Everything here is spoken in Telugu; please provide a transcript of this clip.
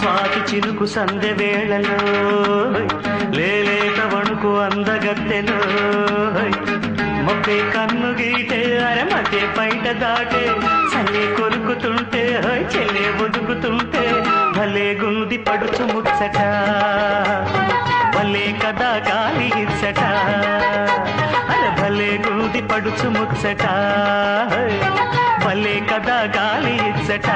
స్వాతి చినుకు సందె వేళలో లేలేత వణుకు అందగత్తెలో మొక్కే కన్ను గీటే అరమతే బయట దాటే చల్లే కొరుకుతుంటే చెల్లే ఒదుకుతుంటే భలే గుంది పడుచు ముచ్చట భలే కదా గాలి ఇచ్చట అరే భలే గుంది పడుచు ముచ్చట భలే కదా గాలి ఇచ్చట